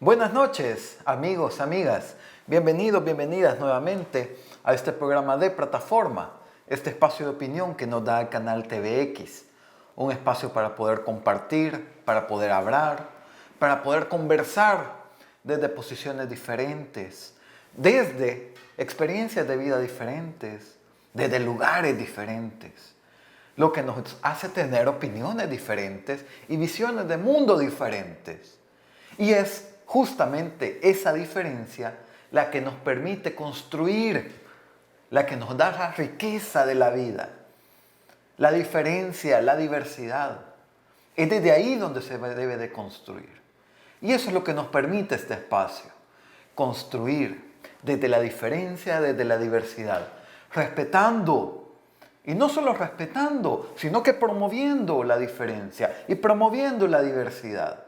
Buenas noches, amigos, amigas. Bienvenidos, bienvenidas nuevamente a este programa de plataforma, este espacio de opinión que nos da el canal TVX. Un espacio para poder compartir, para poder hablar, para poder conversar desde posiciones diferentes, desde experiencias de vida diferentes, desde lugares diferentes. Lo que nos hace tener opiniones diferentes y visiones de mundo diferentes. Y es justamente esa diferencia la que nos permite construir, la que nos da la riqueza de la vida. La diferencia, la diversidad. Es desde ahí donde se debe de construir. Y eso es lo que nos permite este espacio. Construir desde la diferencia, desde la diversidad. Respetando. Y no solo respetando, sino que promoviendo la diferencia y promoviendo la diversidad.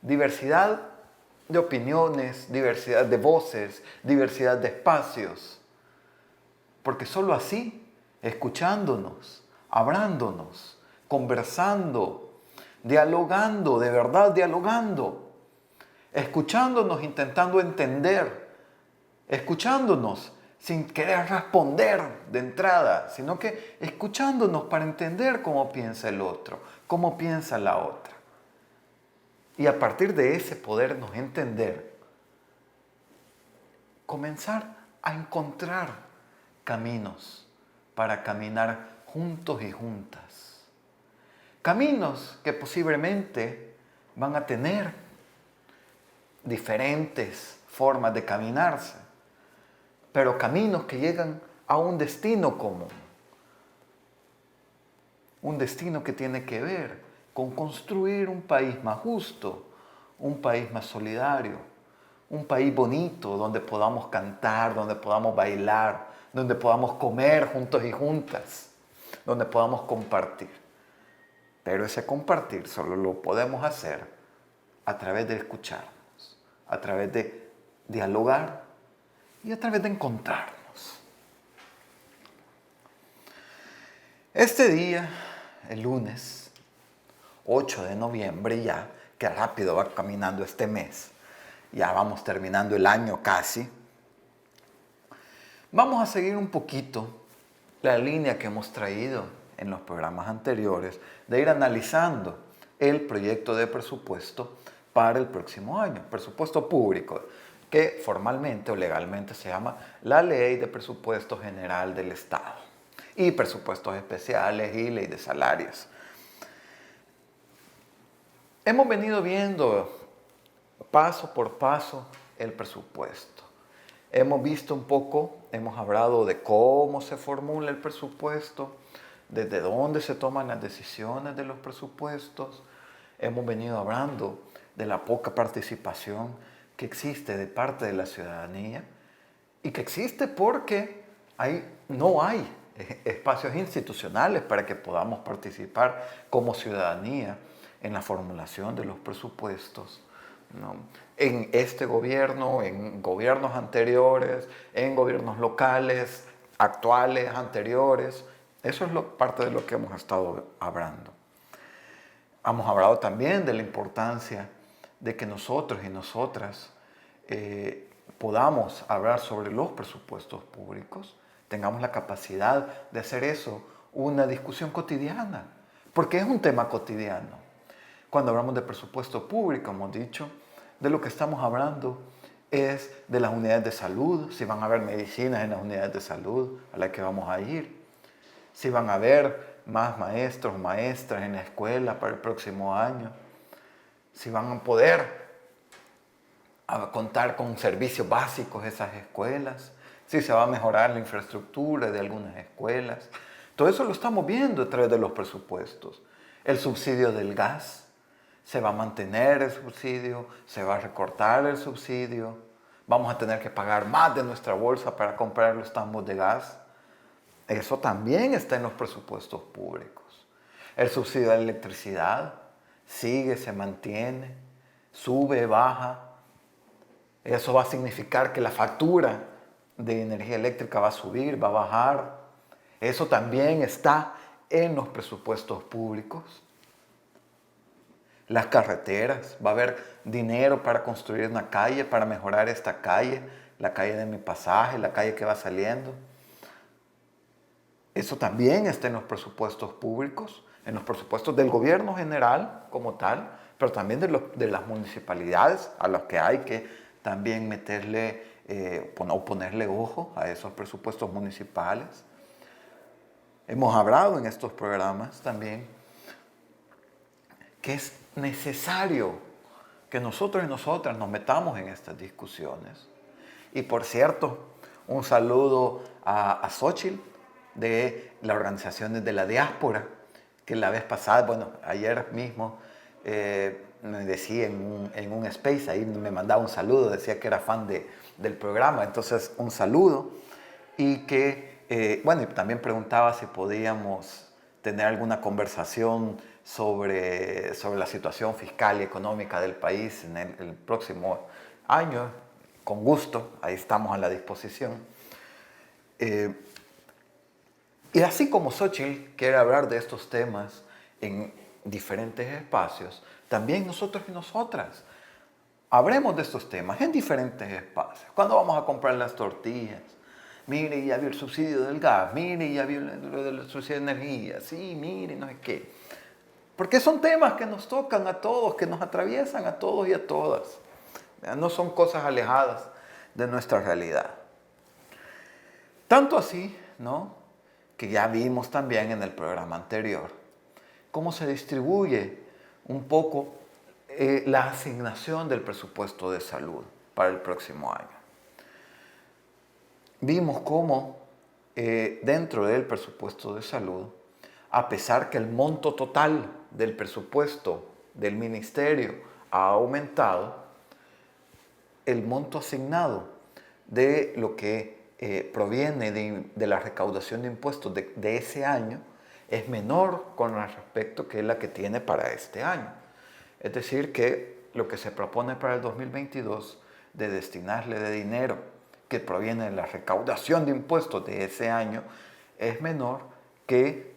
Diversidad de opiniones, diversidad de voces, diversidad de espacios. Porque solo así, escuchándonos, hablándonos, conversando, dialogando, de verdad dialogando, escuchándonos, intentando entender, escuchándonos sin querer responder de entrada, sino que escuchándonos para entender cómo piensa el otro, cómo piensa la otra. Y a partir de ese podernos entender, comenzar a encontrar caminos para caminar juntos y juntas. Caminos que posiblemente van a tener diferentes formas de caminarse, pero caminos que llegan a un destino común. Un destino que tiene que ver con construir un país más justo, un país más solidario, un país bonito donde podamos cantar, donde podamos bailar, donde podamos comer juntos y juntas, donde podamos compartir. Pero ese compartir solo lo podemos hacer a través de escucharnos, a través de dialogar y a través de encontrarnos. Este día, el lunes 8 de noviembre ya, que rápido va caminando este mes, ya vamos terminando el año casi, vamos a seguir un poquito la línea que hemos traído en los programas anteriores de ir analizando el proyecto de presupuesto para el próximo año, presupuesto público, que formalmente o legalmente se llama la Ley de Presupuesto General del Estado, y presupuestos especiales y ley de salarios. Hemos venido viendo paso por paso el presupuesto. Hemos visto un poco, hemos hablado de cómo se formula el presupuesto, desde dónde se toman las decisiones de los presupuestos. Hemos venido hablando de la poca participación que existe de parte de la ciudadanía y que existe porque no hay espacios institucionales para que podamos participar como ciudadanía en la formulación de los presupuestos, ¿no? En este gobierno, en gobiernos anteriores, en gobiernos locales, actuales, anteriores. Eso es parte de lo que hemos estado hablando. Hemos hablado también de la importancia de que nosotros y nosotras podamos hablar sobre los presupuestos públicos, tengamos la capacidad de hacer eso una discusión cotidiana, porque es un tema cotidiano. Cuando hablamos de presupuesto público, hemos dicho, de lo que estamos hablando es de las unidades de salud, si van a haber medicinas en las unidades de salud a las que vamos a ir, si van a haber más maestros, maestras en la escuela para el próximo año, si van a poder contar con servicios básicos esas escuelas, si se va a mejorar la infraestructura de algunas escuelas. Todo eso lo estamos viendo a través de los presupuestos. El subsidio del gas, se va a mantener el subsidio, se va a recortar el subsidio, vamos a tener que pagar más de nuestra bolsa para comprar los tambos de gas. Eso también está en los presupuestos públicos. El subsidio de la electricidad sigue, se mantiene, sube, baja. Eso va a significar que la factura de energía eléctrica va a subir, va a bajar. Eso también está en los presupuestos públicos. las carreteras, va a haber dinero para construir una calle, para mejorar esta calle, la calle de mi pasaje, la calle que va saliendo. Eso también está en los presupuestos públicos, en los presupuestos del gobierno general como tal, pero también de las municipalidades a las que hay que también meterle o ponerle ojo a esos presupuestos municipales. Hemos hablado en estos programas también que es necesario que nosotros y nosotras nos metamos en estas discusiones. Y por cierto, un saludo a Xochitl de las organizaciones de la diáspora, que la vez pasada, bueno, ayer mismo me decía en un space, ahí me mandaba un saludo, decía que era fan del programa, entonces un saludo. Y que, bueno, y también preguntaba si podíamos tener alguna conversación sobre la situación fiscal y económica del país en el próximo año. Con gusto, ahí estamos a la disposición. Y así como Xochitl quiere hablar de estos temas en diferentes espacios, también nosotros y nosotras hablemos de estos temas en diferentes espacios. ¿Cuándo vamos a comprar las tortillas? Mire, ya vio el subsidio del gas, mire, ya vio lo del subsidio de energía, sí, mire, no sé qué. Porque son temas que nos tocan a todos, que nos atraviesan a todos y a todas. No son cosas alejadas de nuestra realidad. Tanto así, ¿no?, que ya vimos también en el programa anterior, cómo se distribuye un poco la asignación del presupuesto de salud para el próximo año. Vimos cómo dentro del presupuesto de salud, a pesar que el monto total del presupuesto del ministerio ha aumentado, el monto asignado de lo que proviene de la recaudación de impuestos de ese año es menor con respecto que la que tiene para este año. Es decir, que lo que se propone para el 2022 de destinarle de dinero que proviene de la recaudación de impuestos de ese año es menor que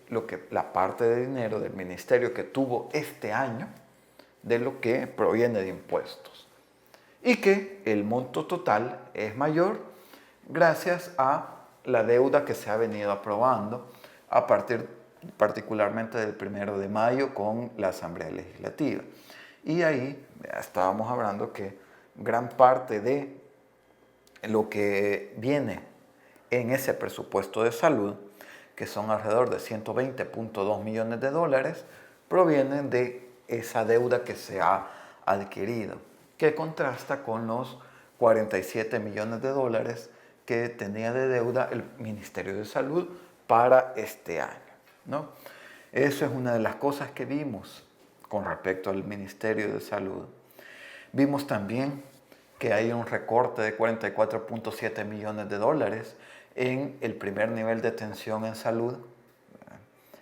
la parte de dinero del ministerio que tuvo este año de lo que proviene de impuestos. Y que el monto total es mayor gracias a la deuda que se ha venido aprobando a partir particularmente del 1 de mayo con la Asamblea Legislativa. Y ahí estábamos hablando que gran parte de lo que viene en ese presupuesto de salud, que son alrededor de 120.2 millones de dólares, provienen de esa deuda que se ha adquirido, que contrasta con los 47 millones de dólares que tenía de deuda el Ministerio de Salud para este año, ¿no? Eso es una de las cosas que vimos con respecto al Ministerio de Salud. Vimos también que hay un recorte de 44.7 millones de dólares en el primer nivel de atención en salud,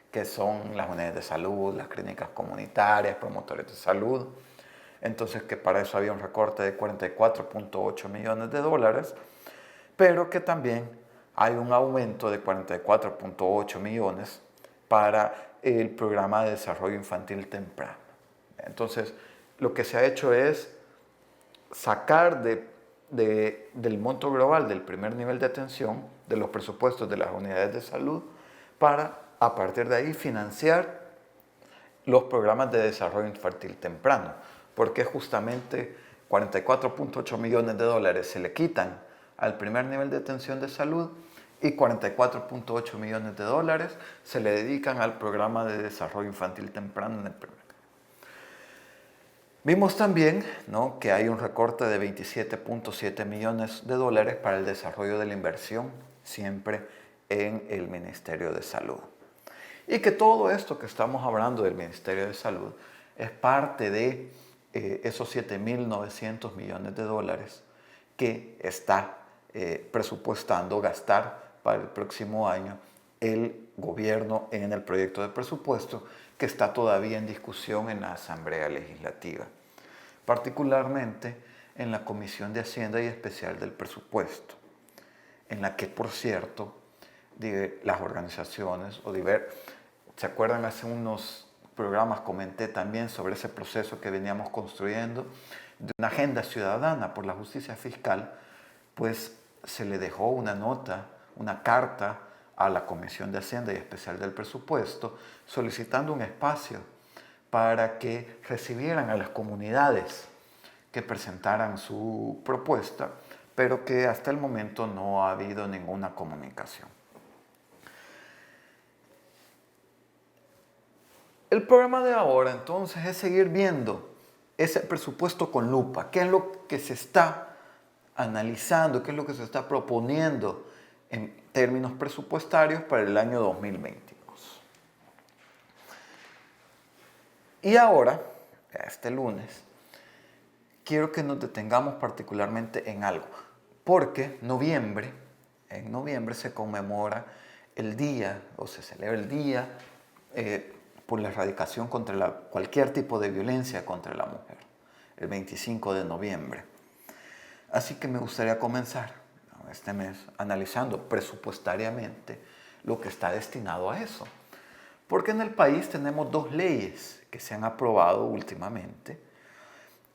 que son las unidades de salud, las clínicas comunitarias, promotores de salud. Entonces, que para eso había un recorte de 44.8 millones de dólares, pero que también hay un aumento de 44.8 millones para el programa de desarrollo infantil temprano. Entonces, lo que se ha hecho es sacar del monto global del primer nivel de atención, de los presupuestos de las unidades de salud, para a partir de ahí financiar los programas de desarrollo infantil temprano, porque justamente 44.8 millones de dólares se le quitan al primer nivel de atención de salud y 44.8 millones de dólares se le dedican al programa de desarrollo infantil temprano en el primer. Vimos también, ¿no?, que hay un recorte de 27.7 millones de dólares para el desarrollo de la inversión, siempre en el Ministerio de Salud. Y que todo esto que estamos hablando del Ministerio de Salud es parte de esos 7.900 millones de dólares que está presupuestando gastar para el próximo año el gobierno en el proyecto de presupuesto que está todavía en discusión en la Asamblea Legislativa, particularmente en la Comisión de Hacienda y Especial del Presupuesto, en la que, por cierto, las organizaciones ¿se acuerdan hace unos programas comenté también sobre ese proceso que veníamos construyendo de una agenda ciudadana por la justicia fiscal, pues se le dejó una nota, una carta a la Comisión de Hacienda y Especial del Presupuesto solicitando un espacio para que recibieran a las comunidades que presentaran su propuesta, pero que hasta el momento no ha habido ninguna comunicación. El programa de ahora entonces es seguir viendo ese presupuesto con lupa, qué es lo que se está analizando, qué es lo que se está proponiendo en términos presupuestarios para el año 2022. Y ahora, este lunes, quiero que nos detengamos particularmente en algo, porque en noviembre se conmemora el día, o se celebra el día por la erradicación contra cualquier tipo de violencia contra la mujer, el 25 de noviembre. Así que me gustaría comenzar este mes analizando presupuestariamente lo que está destinado a eso. Porque en el país tenemos dos leyes que se han aprobado últimamente.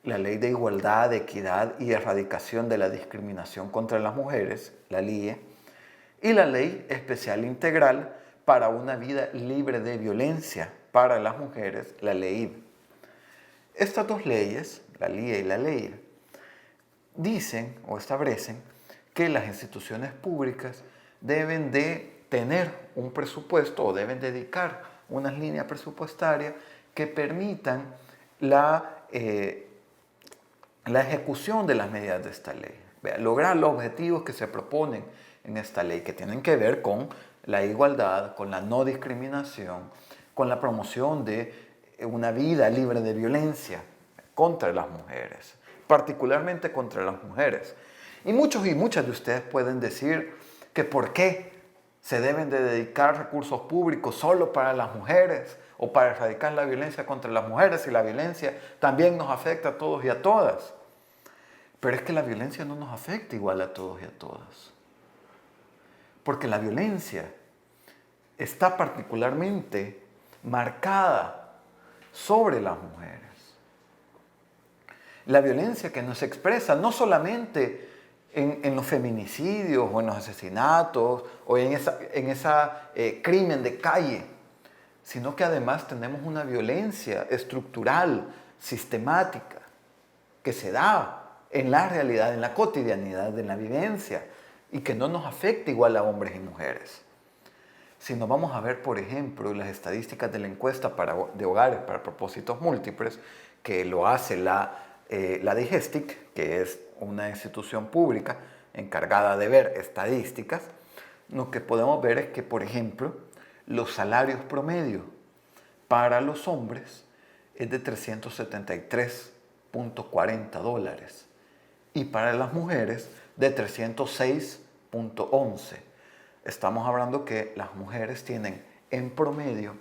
La Ley de Igualdad, Equidad y Erradicación de la Discriminación contra las Mujeres, la LIE, y la Ley Especial Integral para una Vida Libre de Violencia para las Mujeres, la LEIV. Estas dos leyes, la LIE y la LEIV, dicen o establecen que las instituciones públicas deben de tener un presupuesto o deben dedicar unas líneas presupuestarias que permitan la ejecución de las medidas de esta ley. Lograr los objetivos que se proponen en esta ley, que tienen que ver con la igualdad, con la no discriminación, con la promoción de una vida libre de violencia contra las mujeres, particularmente contra las mujeres. Y muchos y muchas de ustedes pueden decir que por qué se deben de dedicar recursos públicos solo para las mujeres o para erradicar la violencia contra las mujeres, y la violencia también nos afecta a todos y a todas. Pero es que la violencia no nos afecta igual a todos y a todas. Porque la violencia está particularmente marcada sobre las mujeres. La violencia que nos expresa no solamente en los feminicidios o en los asesinatos o en ese crimen de calle, sino que además tenemos una violencia estructural, sistemática, que se da en la realidad, en la cotidianidad, en la vivencia, y que no nos afecta igual a hombres y mujeres. Si nos vamos a ver, por ejemplo, las estadísticas de la encuesta de hogares para propósitos múltiples, que lo hace la DIGESTIC, que es una institución pública encargada de ver estadísticas, lo que podemos ver es que, por ejemplo, los salarios promedio para los hombres es de $373.40 y para las mujeres de 306.11. Estamos hablando que las mujeres tienen en promedio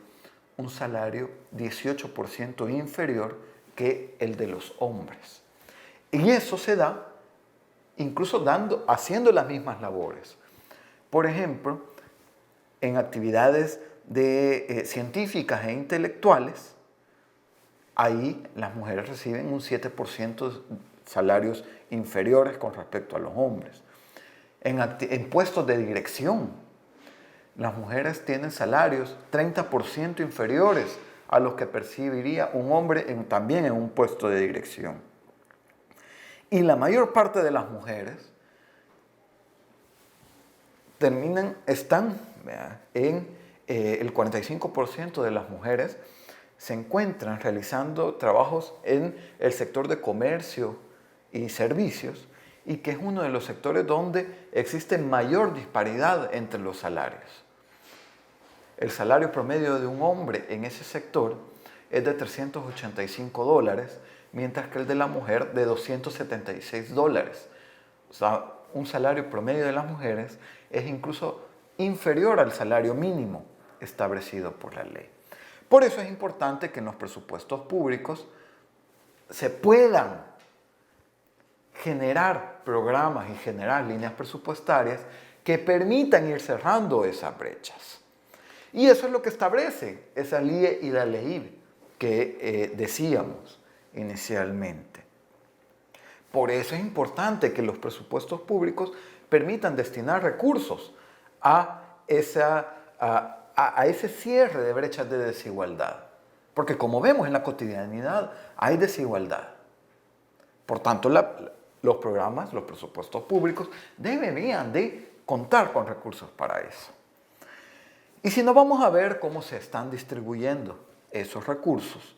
un salario 18% inferior que el de los hombres. Y eso se da incluso haciendo las mismas labores. Por ejemplo, en actividades científicas e intelectuales, ahí las mujeres reciben un 7% de salarios inferiores con respecto a los hombres. En puestos de dirección, las mujeres tienen salarios 30% inferiores a los que percibiría un hombre también en un puesto de dirección. Y la mayor parte de las mujeres están en el 45% de las mujeres se encuentran realizando trabajos en el sector de comercio y servicios, y que es uno de los sectores donde existe mayor disparidad entre los salarios. El salario promedio de un hombre en ese sector es de $385, mientras que el de la mujer de $276. O sea, un salario promedio de las mujeres es incluso inferior al salario mínimo establecido por la ley. Por eso es importante que en los presupuestos públicos se puedan generar programas y generar líneas presupuestarias que permitan ir cerrando esas brechas. Y eso es lo que establece esa LIE y la LEIV. que decíamos inicialmente. Por eso es importante que los presupuestos públicos permitan destinar recursos a ese cierre de brechas de desigualdad. Porque como vemos en la cotidianidad, hay desigualdad. Por tanto, los programas, los presupuestos públicos deberían de contar con recursos para eso. Y si no, vamos a ver cómo se están distribuyendo esos recursos.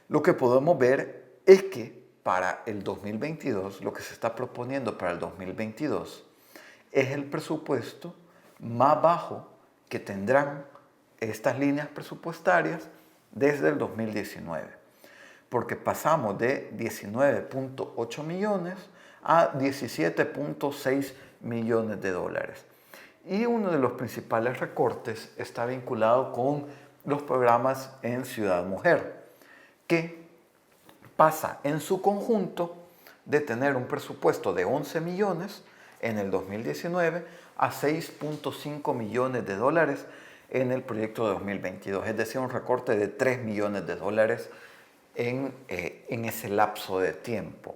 Lo que podemos ver es que para el 2022, lo que se está proponiendo para el 2022 es el presupuesto más bajo que tendrán estas líneas presupuestarias desde el 2019, porque pasamos de 19.8 millones a 17.6 millones de dólares. Y uno de los principales recortes está vinculado con los programas en Ciudad Mujer, que pasa en su conjunto de tener un presupuesto de 11 millones en el 2019 a 6.5 millones de dólares en el proyecto de 2022, es decir, un recorte de 3 millones de dólares en ese lapso de tiempo.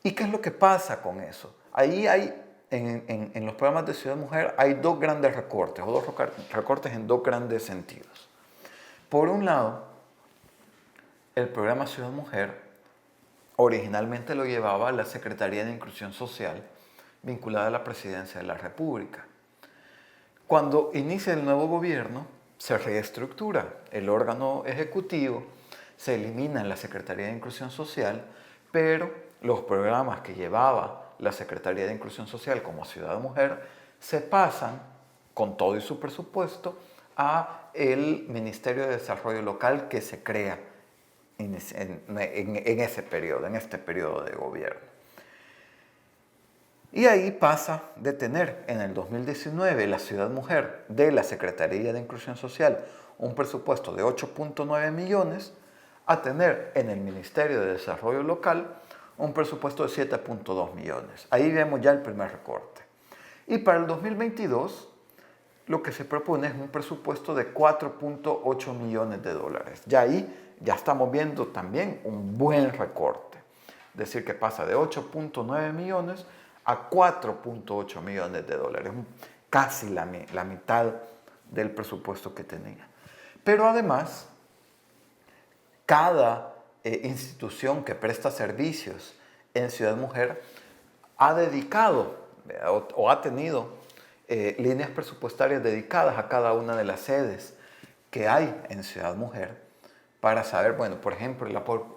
¿Y qué es lo que pasa con eso? Ahí hay, en los programas de Ciudad Mujer, hay dos grandes recortes, o dos recortes en dos grandes sentidos. Por un lado, el programa Ciudad Mujer originalmente lo llevaba la Secretaría de Inclusión Social, vinculada a la Presidencia de la República. Cuando inicia el nuevo gobierno, se reestructura el órgano ejecutivo, se elimina la Secretaría de Inclusión Social, pero los programas que llevaba la Secretaría de Inclusión Social como Ciudad Mujer se pasan, con todo y su presupuesto, a el Ministerio de Desarrollo Local que se crea en este periodo de gobierno. Y ahí pasa de tener en el 2019 la Ciudad Mujer de la Secretaría de Inclusión Social un presupuesto de 8.9 millones a tener en el Ministerio de Desarrollo Local un presupuesto de 7.2 millones. Ahí vemos ya el primer recorte. Y para el 2022 lo que se propone es un presupuesto de 4.8 millones de dólares. Ya ahí ya estamos viendo también un buen recorte. Es decir, que pasa de 8.9 millones a 4.8 millones de dólares, casi la mitad del presupuesto que tenía. Pero además, cada institución que presta servicios en Ciudad Mujer ha dedicado o ha tenido líneas presupuestarias dedicadas a cada una de las sedes que hay en Ciudad Mujer para saber, bueno, por ejemplo,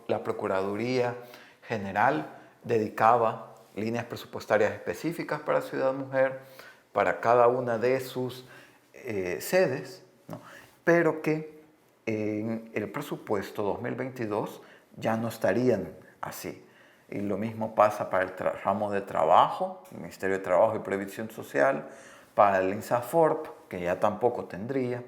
la Procuraduría General dedicaba líneas presupuestarias específicas para Ciudad Mujer, para cada una de sus sedes, ¿no? Pero que en el presupuesto 2022 ya no estarían así. Y lo mismo pasa para el ramo de trabajo, el Ministerio de Trabajo y Previsión Social, para el INSAFORP, que ya tampoco tendría,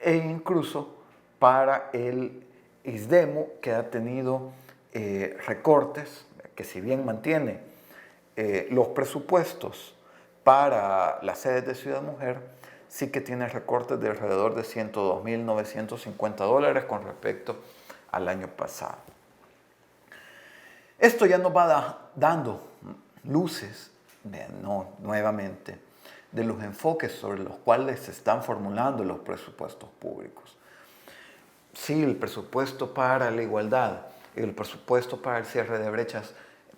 e incluso para el ISDEMU, que ha tenido recortes, que si bien mantiene los presupuestos para las sedes de Ciudad Mujer, sí que tiene recortes de alrededor de 102.950 dólares con respecto al año pasado. Esto ya nos va dando luces, nuevamente, de los enfoques sobre los cuales se están formulando los presupuestos públicos. Sí, el presupuesto para la igualdad y el presupuesto para el cierre de brechas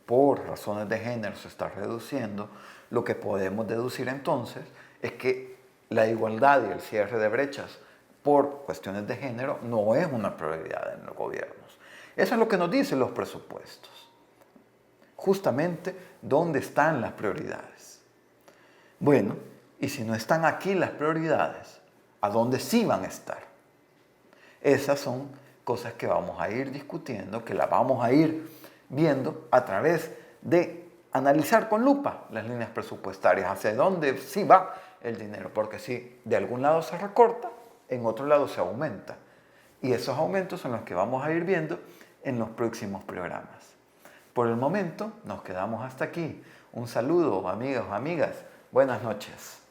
por razones de género se está reduciendo. Lo que podemos deducir entonces es que la igualdad y el cierre de brechas por cuestiones de género no es una prioridad en los gobiernos. Eso es lo que nos dicen los presupuestos. Justamente, ¿dónde están las prioridades? Bueno, y si no están aquí las prioridades, ¿a dónde sí van a estar? Esas son cosas que vamos a ir discutiendo, que las vamos a ir viendo a través de analizar con lupa las líneas presupuestarias, hacia dónde sí va el dinero, porque si de algún lado se recorta, en otro lado se aumenta. Y esos aumentos son los que vamos a ir viendo en los próximos programas. Por el momento nos quedamos hasta aquí. Un saludo, amigos, amigas. Buenas noches.